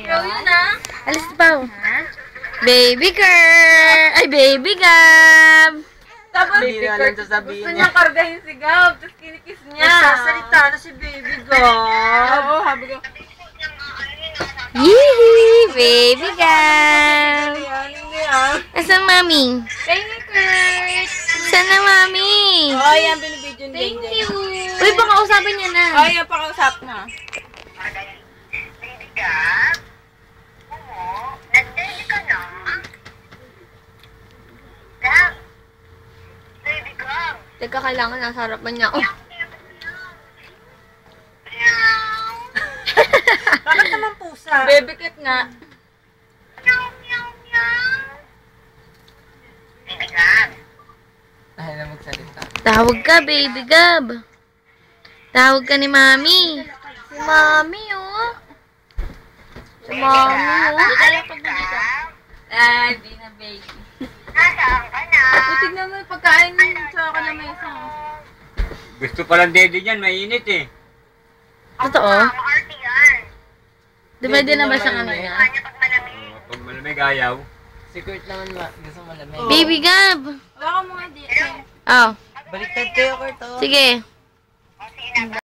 ngayon. Alis pa. Baby girl! Ay, baby Gab! Tapos, Hindi na lang sasabihin gusto niya. niya kargahin si Gab, tapos kinikis niya. Nagsasalita na si baby girl. Oo, habi ko. Yee! Baby Gab! Hindi ah. Asan mami? Baby Kurt! Saan na mami? Oh, yan, binibidyo niya. Thank you! Uy, baka usapin niya na. Oh, yan, pakausap na. Baby Gab? Oo. Nag-ready ka na? Gab? Baby Gab? Teka, kailangan nasa harapan niya. Oh. Bakit naman pusa? Baby Kurt nga. Meow, meow, meow. Baby Gab? Ay, na magsalita. Tawag ka, baby Gab. Tawag ka ni mami. Si mami, oh. Si mami, oh. Baby Gab? Ah, di na baby. Nasaan ka na? Tignan mo yung pagkain sa ka na may isang. Gusto palang daddy niyan, mainit eh. Totoo? Maarte yan. Depende na ba siyang ano niya? Kanya pag malamig. Pag malamig ayaw. Si Kurt naman gusto malamig. Baby Gab. Wala ka mga di. Oh, Baliktad kayo, Kurt. Oh. sige. O, sige na.